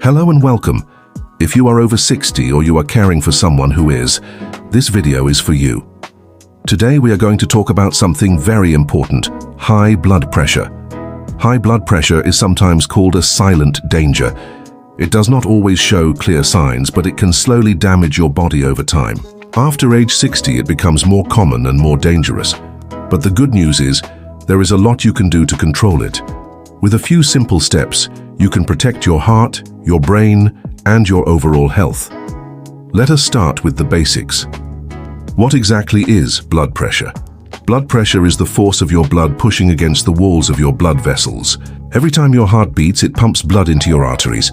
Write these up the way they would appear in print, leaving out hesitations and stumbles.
Hello and welcome. If you are over 60 or you are caring for someone who is, this video is for you. Today we are going to talk about something very important: high blood pressure. High blood pressure is sometimes called a silent danger. It does not always show clear signs, but it can slowly damage your body over time. After age 60, it becomes more common and more dangerous. But the good news is, there is a lot you can do to control it. With a few simple steps, you can protect your heart, your brain, and your overall health. Let us start with the basics. What exactly is blood pressure? Blood pressure is the force of your blood pushing against the walls of your blood vessels. Every time your heart beats, it pumps blood into your arteries.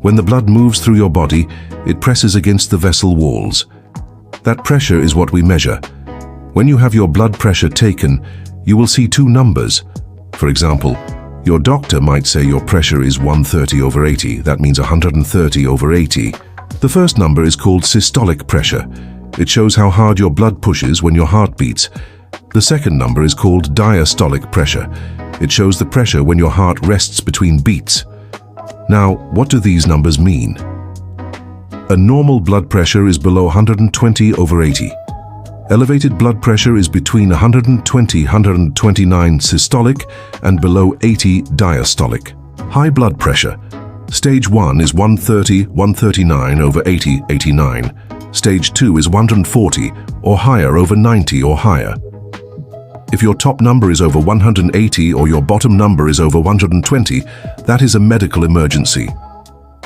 When the blood moves through your body, it presses against the vessel walls. That pressure is what we measure. When you have your blood pressure taken, you will see two numbers. For example, your doctor might say your pressure is 130/80. That means 130/80. The first number is called systolic pressure. It shows how hard your blood pushes when your heart beats. The second number is called diastolic pressure. It shows the pressure when your heart rests between beats. Now, what do these numbers mean? A normal blood pressure is below 120/80. Elevated blood pressure is between 120–129 systolic and below 80 diastolic. High blood pressure. Stage 1 is 130/139/80/89. Stage 2 is 140 or higher over 90 or higher. If your top number is over 180 or your bottom number is over 120, that is a medical emergency.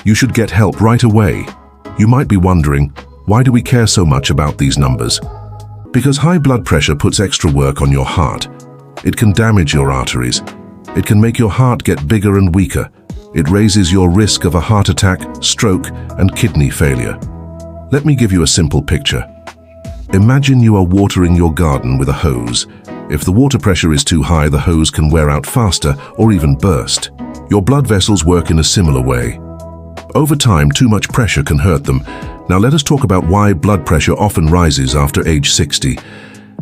You should get help right away. You might be wondering, why do we care so much about these numbers? Because high blood pressure puts extra work on your heart. It can damage your arteries. It can make your heart get bigger and weaker. It raises your risk of a heart attack, stroke, and kidney failure. Let me give you a simple picture. Imagine you are watering your garden with a hose. If the water pressure is too high, the hose can wear out faster or even burst. Your blood vessels work in a similar way. Over time, too much pressure can hurt them. Now let us talk about why blood pressure often rises after age 60.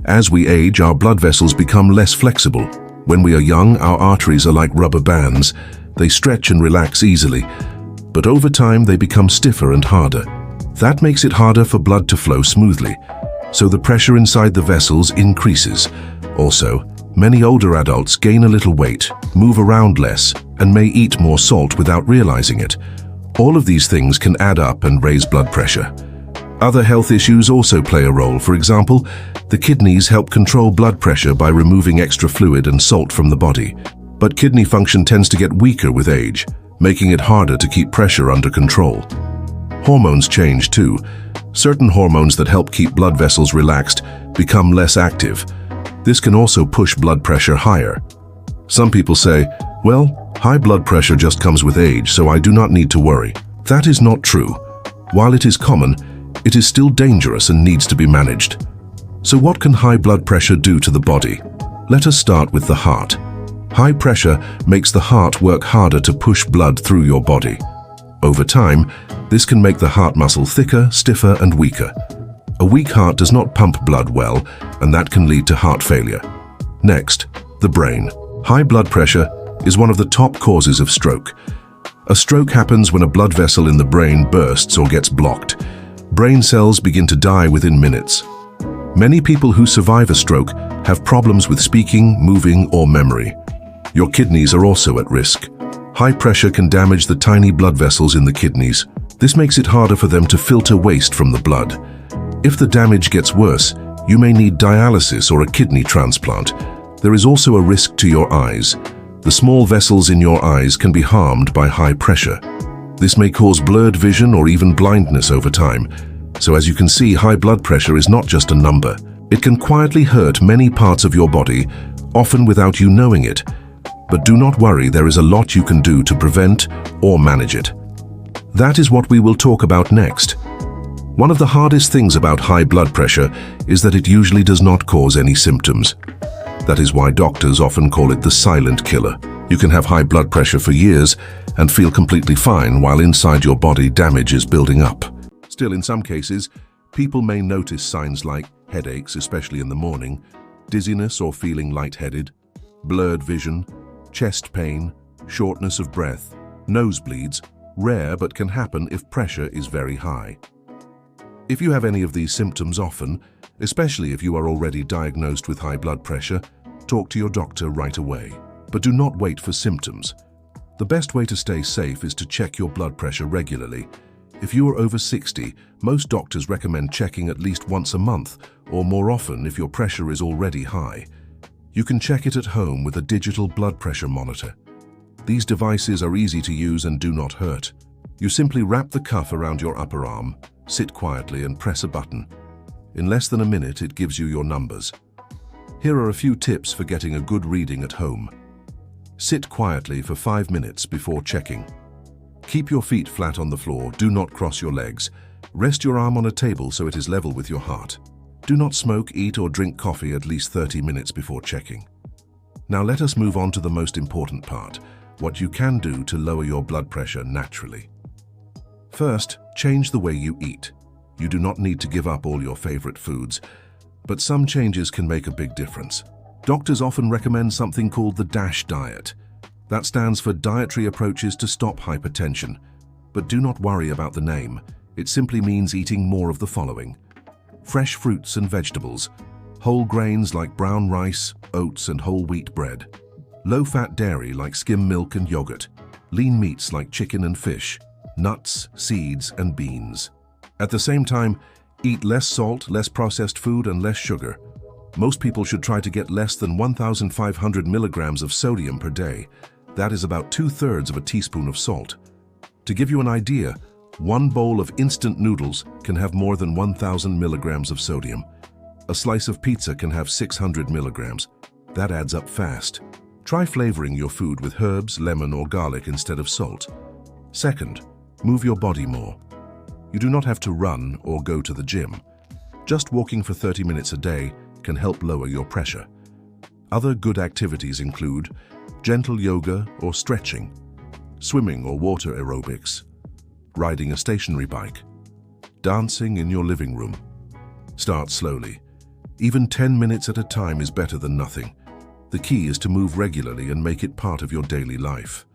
As we age, our blood vessels become less flexible. When we are young, our arteries are like rubber bands. They stretch and relax easily. But over time, they become stiffer and harder. That makes it harder for blood to flow smoothly. So the pressure inside the vessels increases. Also, many older adults gain a little weight, move around less, and may eat more salt without realizing it. All of these things can add up and raise blood pressure. Other health issues also play a role. For example, the kidneys help control blood pressure by removing extra fluid and salt from the body. But kidney function tends to get weaker with age, making it harder to keep pressure under control. Hormones change too. Certain hormones that help keep blood vessels relaxed become less active. This can also push blood pressure higher. Some people say, well, high blood pressure just comes with age, so I do not need to worry. That is not true. While it is common, it is still dangerous and needs to be managed. So what can high blood pressure do to the body? Let us start with the heart. High pressure makes the heart work harder to push blood through your body. Over time, this can make the heart muscle thicker, stiffer, and weaker. A weak heart does not pump blood well, and that can lead to heart failure. Next, the brain. High blood pressure is one of the top causes of stroke. A stroke happens when a blood vessel in the brain bursts or gets blocked. Brain cells begin to die within minutes. Many people who survive a stroke have problems with speaking, moving, or memory. Your kidneys are also at risk. High pressure can damage the tiny blood vessels in the kidneys. This makes it harder for them to filter waste from the blood. If the damage gets worse, you may need dialysis or a kidney transplant. There is also a risk to your eyes. The small vessels in your eyes can be harmed by high pressure. This may cause blurred vision or even blindness over time. So as you can see, high blood pressure is not just a number. It can quietly hurt many parts of your body, often without you knowing it. But do not worry, there is a lot you can do to prevent or manage it. That is what we will talk about next. One of the hardest things about high blood pressure is that it usually does not cause any symptoms. That is why doctors often call it the silent killer. You can have high blood pressure for years and feel completely fine while inside your body damage is building up. Still, in some cases, people may notice signs like headaches, especially in the morning, dizziness or feeling lightheaded, blurred vision, chest pain, shortness of breath, nosebleeds, rare but can happen if pressure is very high. If you have any of these symptoms often, especially if you are already diagnosed with high blood pressure, talk to your doctor right away. But do not wait for symptoms. The best way to stay safe is to check your blood pressure regularly. If you are over 60, most doctors recommend checking at least once a month or more often if your pressure is already high. You can check it at home with a digital blood pressure monitor. These devices are easy to use and do not hurt. You simply wrap the cuff around your upper arm, sit quietly and press a button. In less than a minute, it gives you your numbers. Here are a few tips for getting a good reading at home. Sit quietly for 5 minutes before checking. Keep your feet flat on the floor, do not cross your legs. Rest your arm on a table so it is level with your heart. Do not smoke, eat or drink coffee at least 30 minutes before checking. Now let us move on to the most important part, what you can do to lower your blood pressure naturally. First, change the way you eat. You do not need to give up all your favorite foods, but some changes can make a big difference. Doctors often recommend something called the DASH diet. That stands for Dietary Approaches to Stop Hypertension. But do not worry about the name. It simply means eating more of the following: fresh fruits and vegetables, whole grains like brown rice, oats and whole wheat bread, low-fat dairy like skim milk and yogurt, lean meats like chicken and fish, nuts, seeds and beans. At the same time, eat less salt, less processed food and less sugar. Most people should try to get less than 1,500 milligrams of sodium per day. That is about 2/3 of a teaspoon of salt. To give you an idea, one bowl of instant noodles can have more than 1,000 milligrams of sodium. A slice of pizza can have 600 milligrams. That adds up fast. Try flavoring your food with herbs, lemon or garlic instead of salt. Second, move your body more. You do not have to run or go to the gym. Just walking for 30 minutes a day can help lower your pressure. Other good activities include gentle yoga or stretching, swimming or water aerobics, riding a stationary bike, dancing in your living room. Start slowly. Even 10 minutes at a time is better than nothing. The key is to move regularly and make it part of your daily life.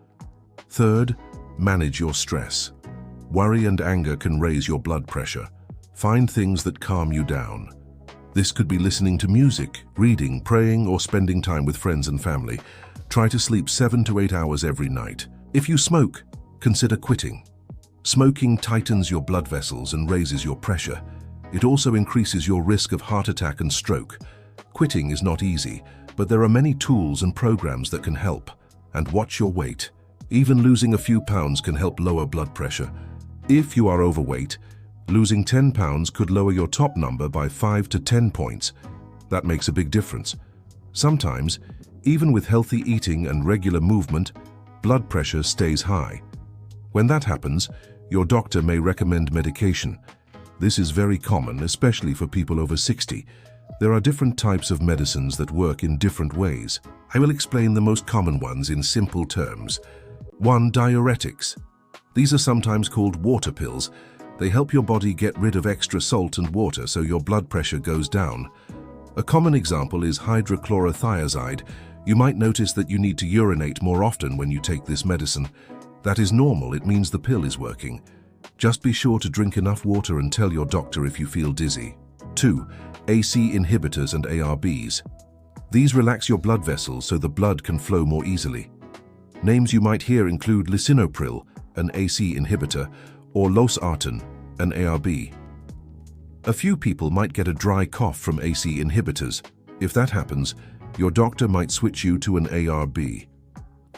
Third, manage your stress. Worry and anger can raise your blood pressure. Find things that calm you down. This could be listening to music, reading, praying, or spending time with friends and family. Try to sleep 7 to 8 hours every night. If you smoke, consider quitting. Smoking tightens your blood vessels and raises your pressure. It also increases your risk of heart attack and stroke. Quitting is not easy, but there are many tools and programs that can help. And watch your weight. Even losing a few pounds can help lower blood pressure. If you are overweight, losing 10 pounds could lower your top number by 5 to 10 points. That makes a big difference. Sometimes, even with healthy eating and regular movement, blood pressure stays high. When that happens, your doctor may recommend medication. This is very common, especially for people over 60. There are different types of medicines that work in different ways. I will explain the most common ones in simple terms. 1. Diuretics. These are sometimes called water pills. They help your body get rid of extra salt and water so your blood pressure goes down. A common example is hydrochlorothiazide. You might notice that you need to urinate more often when you take this medicine. That is normal, it means the pill is working. Just be sure to drink enough water and tell your doctor if you feel dizzy. 2. AC inhibitors and ARBs. These relax your blood vessels so the blood can flow more easily. Names you might hear include lisinopril, an AC inhibitor, or losartan, an ARB. A few people might get a dry cough from AC inhibitors. If that happens, your doctor might switch you to an ARB.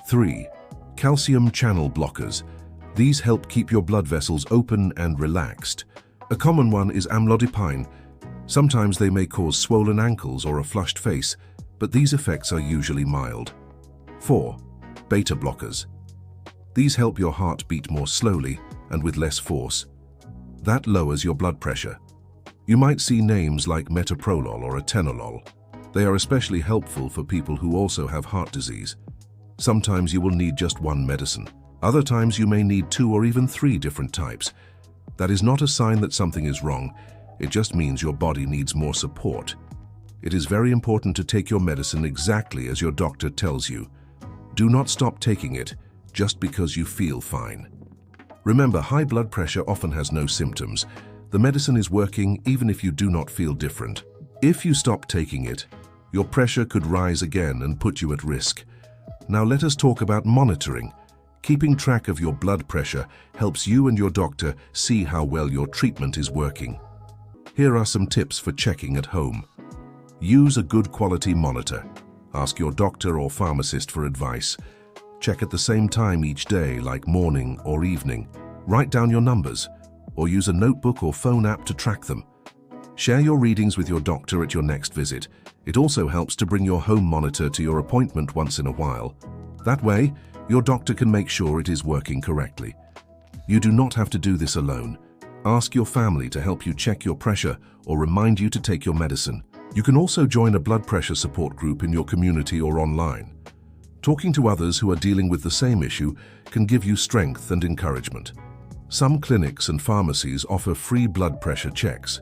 3. Calcium channel blockers. These help keep your blood vessels open and relaxed. A common one is amlodipine. Sometimes they may cause swollen ankles or a flushed face, but these effects are usually mild. 4. Beta blockers. These help your heart beat more slowly and with less force. That lowers your blood pressure. You might see names like metoprolol or atenolol. They are especially helpful for people who also have heart disease. Sometimes you will need just one medicine. Other times you may need 2 or even 3 different types. That is not a sign that something is wrong. It just means your body needs more support. It is very important to take your medicine exactly as your doctor tells you. Do not stop taking it just because you feel fine. Remember, high blood pressure often has no symptoms. The medicine is working even if you do not feel different. If you stop taking it, your pressure could rise again and put you at risk. Now let us talk about monitoring. Keeping track of your blood pressure helps you and your doctor see how well your treatment is working. Here are some tips for checking at home. Use a good quality monitor. Ask your doctor or pharmacist for advice. Check at the same time each day, like morning or evening. Write down your numbers, or use a notebook or phone app to track them. Share your readings with your doctor at your next visit. It also helps to bring your home monitor to your appointment once in a while. That way, your doctor can make sure it is working correctly. You do not have to do this alone. Ask your family to help you check your pressure or remind you to take your medicine. You can also join a blood pressure support group in your community or online. Talking to others who are dealing with the same issue can give you strength and encouragement. Some clinics and pharmacies offer free blood pressure checks.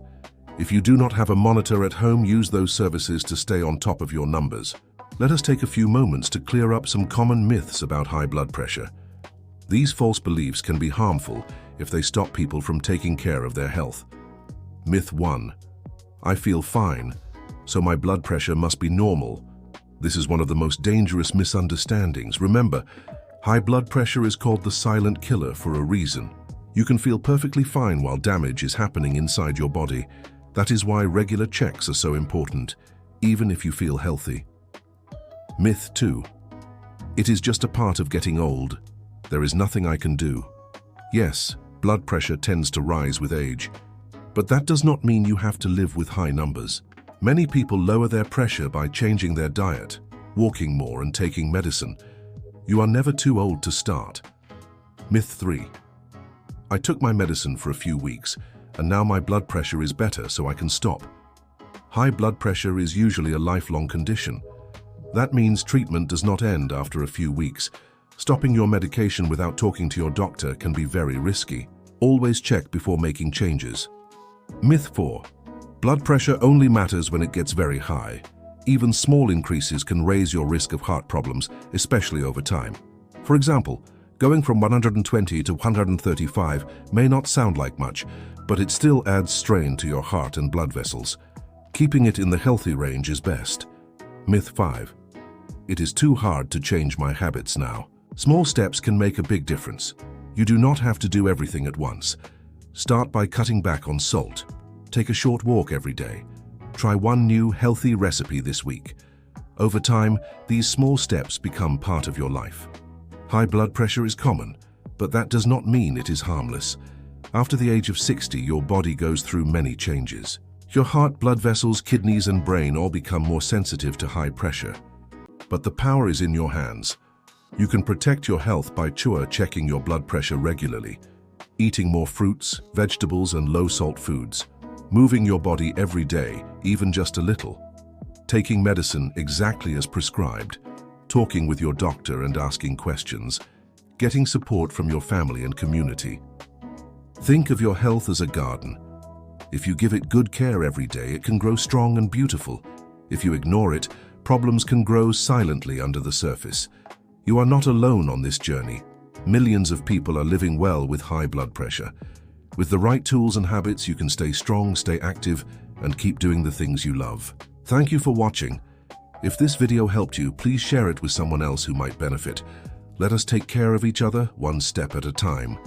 If you do not have a monitor at home, use those services to stay on top of your numbers. Let us take a few moments to clear up some common myths about high blood pressure. These false beliefs can be harmful if they stop people from taking care of their health. Myth 1. I feel fine, so my blood pressure must be normal. This is one of the most dangerous misunderstandings. Remember, high blood pressure is called the silent killer for a reason. You can feel perfectly fine while damage is happening inside your body. That is why regular checks are so important, even if you feel healthy. Myth 2. It is just a part of getting old. There is nothing I can do. Yes, blood pressure tends to rise with age, but that does not mean you have to live with high numbers. Many people lower their pressure by changing their diet, walking more, and taking medicine. You are never too old to start. Myth 3. I took my medicine for a few weeks, and now my blood pressure is better, so I can stop. High blood pressure is usually a lifelong condition. That means treatment does not end after a few weeks. Stopping your medication without talking to your doctor can be very risky. Always check before making changes. Myth 4. Blood pressure only matters when it gets very high. Even small increases can raise your risk of heart problems, especially over time. For example, going from 120 to 135 may not sound like much, but it still adds strain to your heart and blood vessels. Keeping it in the healthy range is best. Myth 5. It is too hard to change my habits now. Small steps can make a big difference. You do not have to do everything at once. Start by cutting back on salt. Take a short walk every day. Try one new healthy recipe this week. Over time, these small steps become part of your life. High blood pressure is common, but that does not mean it is harmless. After the age of 60, your body goes through many changes. Your heart, blood vessels, kidneys, and brain all become more sensitive to high pressure. But the power is in your hands. You can protect your health by checking your blood pressure regularly, eating more fruits, vegetables, and low-salt foods, moving your body every day, even just a little, taking medicine exactly as prescribed, talking with your doctor and asking questions, getting support from your family and community. Think of your health as a garden. If you give it good care every day, it can grow strong and beautiful. If you ignore it, problems can grow silently under the surface. You are not alone on this journey. Millions of people are living well with high blood pressure. With the right tools and habits, you can stay strong, stay active, and keep doing the things you love. Thank you for watching. If this video helped you, please share it with someone else who might benefit. Let us take care of each other, one step at a time.